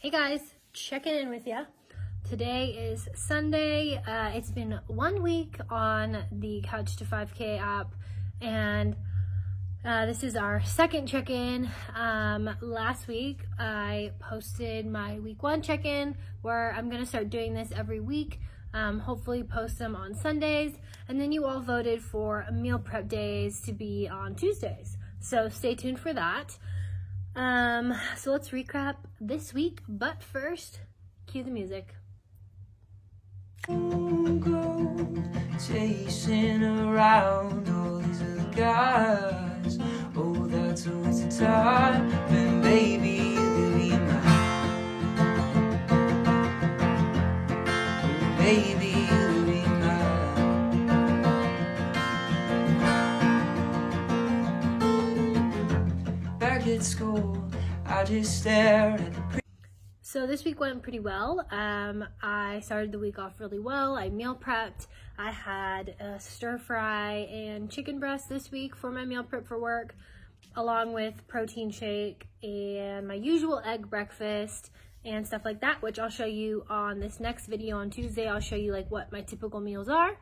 Hey guys, checking in with ya. Today is Sunday. It's been 1 week on the Couch to 5K app, and this is our second check-in. Last week I posted my week 1 check-in where I'm gonna start doing this every week. Hopefully post them on Sundays, and then you all voted for meal prep days to be on Tuesdays. So stay tuned for that. So let's recap this week, but first, cue the music. Chasing around all these other guys. Oh, that's a waste of time. And baby, you'll be mine. Oh, baby, you'll be mine. Back at school, I just stared at the So this week went pretty well. I started the week off really well. I meal prepped. I had a stir fry and chicken breast this week for my meal prep for work, along with protein shake and my usual egg breakfast and stuff like that, which I'll show you on this next video on Tuesday. I'll show you like what my typical meals are.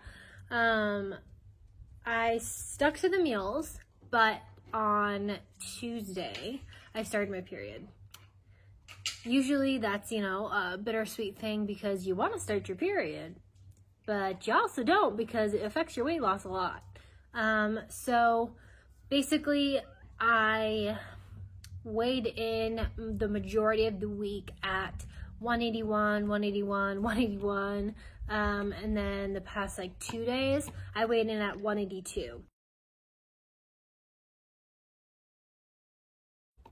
I stuck to the meals, but on Tuesday, I started my period. Usually that's, a bittersweet thing because you want to start your period, but you also don't because it affects your weight loss a lot. So basically I weighed in the majority of the week at 181, 181, 181. And then the past 2 days, I weighed in at 182.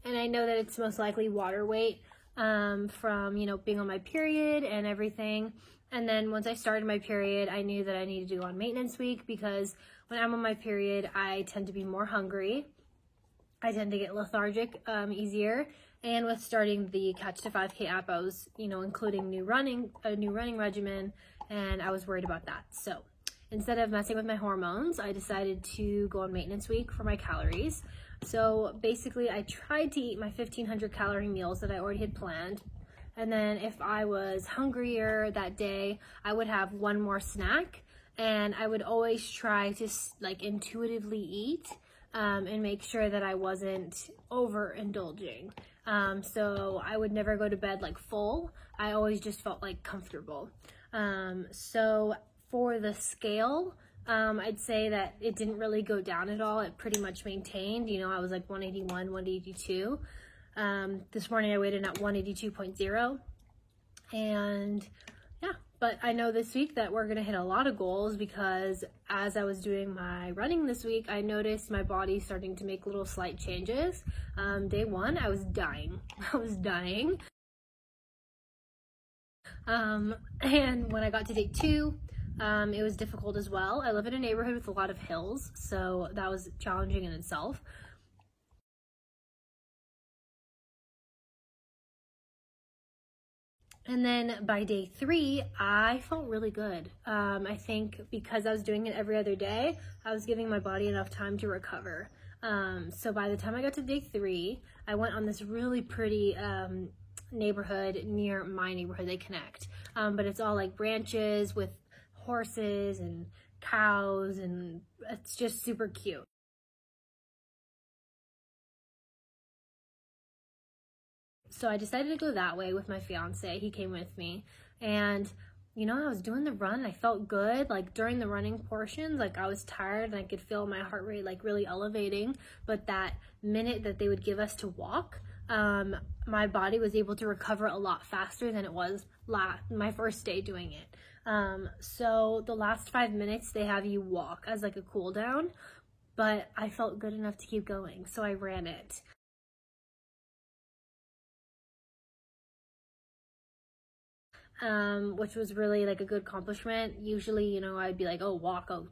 And I know that it's most likely water weight from, being on my period and everything. And then once I started my period, I knew that I needed to go on maintenance week because when I'm on my period, I tend to be more hungry. I tend to get lethargic easier. And with starting the Couch to 5K app, I was, including a new running regimen, and I was worried about that. So instead of messing with my hormones, I decided to go on maintenance week for my calories. So basically I tried to eat my 1,500 calorie meals that I already had planned. And then if I was hungrier that day, I would have one more snack, and I would always try to intuitively eat and make sure that I wasn't overindulging. So I would never go to bed full. I always just felt comfortable. So for the scale, I'd say that it didn't really go down at all. It pretty much maintained. I was 181, 182. This morning I weighed in at 182.0. And yeah, but I know this week that we're going to hit a lot of goals because as I was doing my running this week, I noticed my body starting to make little slight changes. Day 1, I was dying. I was dying. And when I got to day 2, it was difficult as well. I live in a neighborhood with a lot of hills, so that was challenging in itself. And then by day 3, I felt really good. I think because I was doing it every other day, I was giving my body enough time to recover. So by the time I got to day 3, I went on this really pretty neighborhood near my neighborhood. They connect, but it's all branches with horses and cows, and it's just super cute. So I decided to go that way with my fiance. He came with me, and I was doing the run. I felt good. During the running portions, I was tired and I could feel my heart rate really elevating, but that minute that they would give us to walk, my body was able to recover a lot faster than it was my first day doing it. So the last 5 minutes they have you walk as a cool down, but I felt good enough to keep going, so I ran it. Which was really a good accomplishment. Usually, I'd be oh, walk, oh,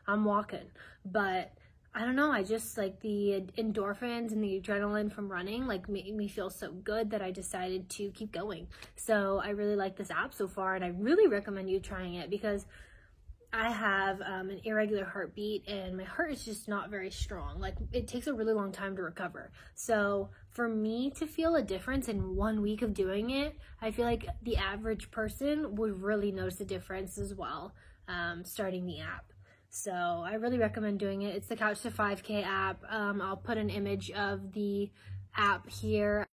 I'm walking, but I don't know, I just the endorphins and the adrenaline from running made me feel so good that I decided to keep going. So I really like this app so far, and I really recommend you trying it because I have an irregular heartbeat, and my heart is just not very strong. Like, it takes a really long time to recover. So for me to feel a difference in 1 week of doing it, I feel like the average person would really notice a difference as well, starting the app. So I really recommend doing it. It's the Couch to 5K app. I'll put an image of the app here.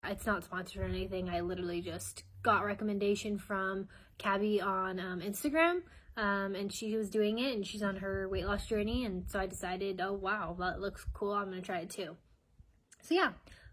It's not sponsored or anything. I literally just got recommendation from Cabby on Instagram, and she was doing it, and she's on her weight loss journey, and so I decided, oh wow, that looks cool, I'm gonna try it too. So yeah,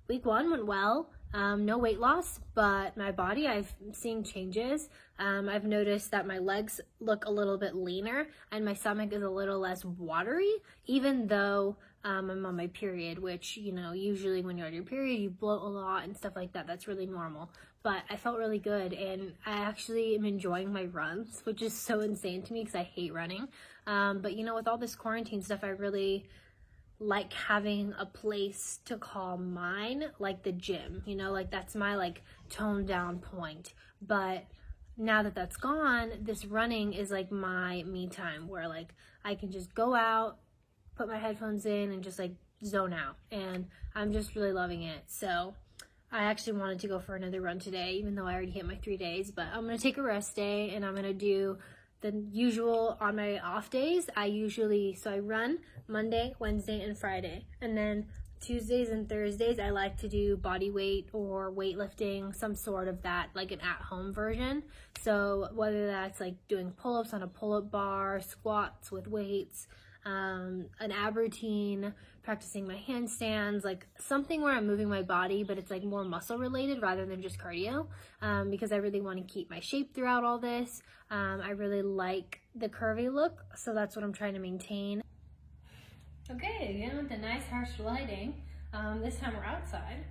week 1 went well. No weight loss, but my body, I've seen changes. I've noticed that my legs look a little bit leaner and my stomach is a little less watery, even though I'm on my period, which, you know, usually when you're on your period, you bloat a lot and stuff like that. That's really normal. But I felt really good, and I actually am enjoying my runs, which is so insane to me because I hate running. But you know, with all this quarantine stuff, I really like having a place to call mine, like the gym, you know, like that's my like toned down point. But now that that's gone, this running is like my me time, where like I can just go out, put my headphones in, and just like zone out, and I'm just really loving it. So I actually wanted to go for another run today, even though I already hit my 3 days, but I'm gonna take a rest day, and I'm gonna do the usual on my off days. So I run Monday, Wednesday, and Friday. And then Tuesdays and Thursdays, I like to do body weight or weightlifting, some sort of that, like an at-home version. So whether that's like doing pull-ups on a pull-up bar, squats with weights, an ab routine, practicing my handstands, like something where I'm moving my body, but it's like more muscle related rather than just cardio, because I really want to keep my shape throughout all this. I really like the curvy look, so that's what I'm trying to maintain. Okay, again with the nice harsh lighting. This time we're outside.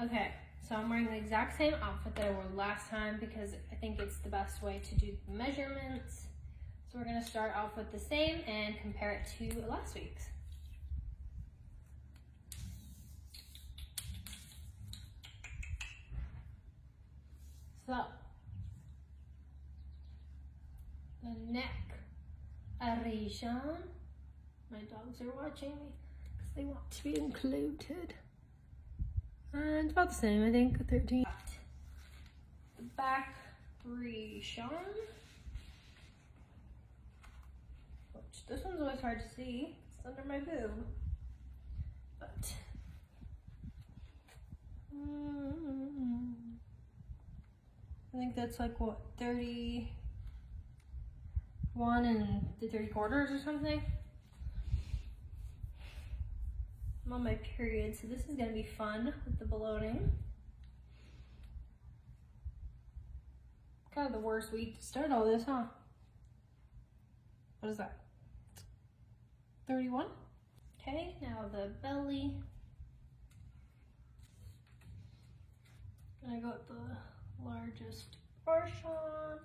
Okay, so I'm wearing the exact same outfit that I wore last time because I think it's the best way to do the measurements. So we're gonna start off with the same and compare it to last week's. So, the neck region. My dogs are watching me because they want to be included. And it's about the same, I think, 13. The back region. Which this one's always hard to see. It's under my boob. But I think that's like what, 31 3/4 or something. I'm on my period, so this is gonna be fun with the ballooning. Kind of the worst week to start all this, huh? What is that? 31? Okay, now the belly. I got the largest portion.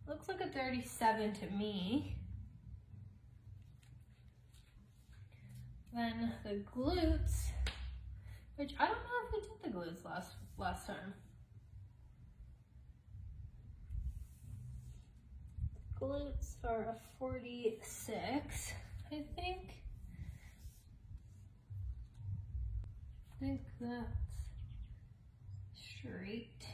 Looks like a 37 to me. Then the glutes, which I don't know if we did the glutes last time. Glutes are a 46, I think. I think that's straight.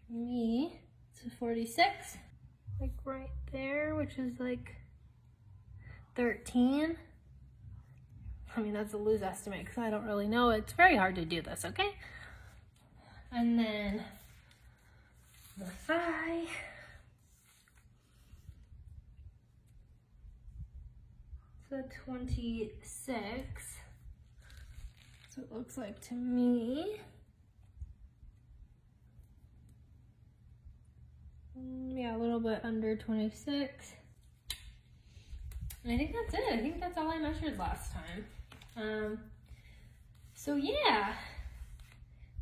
To me, it's a 46, like right there, which is like 13. I mean, that's a loose estimate because I don't really know. It's very hard to do this, okay? And then the thigh. It's a 26. So it looks like to me. Yeah, a little bit under 26. And I think that's it. I think that's all I measured last time. So yeah,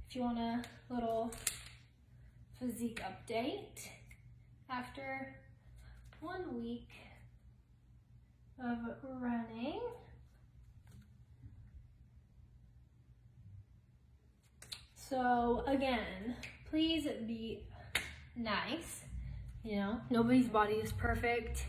if you want a little physique update after 1 week of running. So again, please be nice. You know, nobody's body is perfect.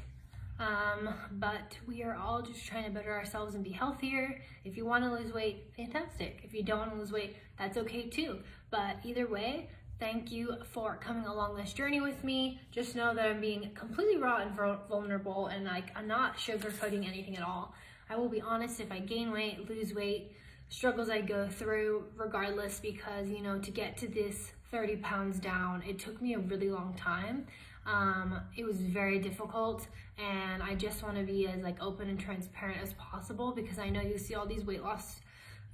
But we are all just trying to better ourselves and be healthier. If you want to lose weight, fantastic. If you don't want to lose weight, that's okay too. But either way, thank you for coming along this journey with me. Just know that I'm being completely raw and vulnerable, and like I'm not sugarcoating anything at all. I will be honest if I gain weight, lose weight, struggles I go through regardless, because you know, to get to this 30 pounds down, it took me a really long time. It was very difficult, and I just want to be as like open and transparent as possible, because I know you see all these weight loss,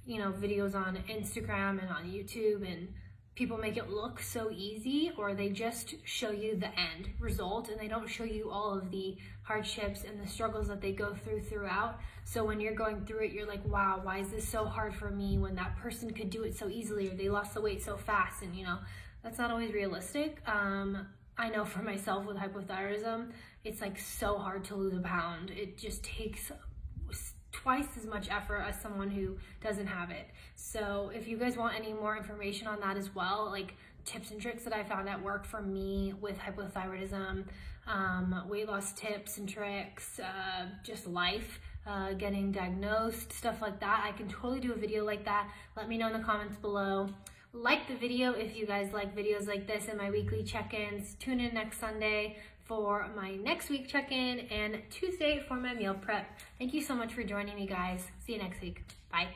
you know, videos on Instagram and on YouTube, and people make it look so easy, or they just show you the end result and they don't show you all of the hardships and the struggles that they go throughout. So when you're going through it, you're like, wow, why is this so hard for me when that person could do it so easily, or they lost the weight so fast? And you know, that's not always realistic. I know for myself with hypothyroidism, it's like so hard to lose a pound. It just takes twice as much effort as someone who doesn't have it. So if you guys want any more information on that as well, like tips and tricks that I found that work for me with hypothyroidism, weight loss tips and tricks, just life, getting diagnosed, stuff like that, I can totally do a video like that. Let me know in the comments below. Like the video if you guys like videos like this and my weekly check-ins. Tune in next Sunday for my next week check-in, and Tuesday for my meal prep. Thank you so much for joining me, guys. See you next week. Bye.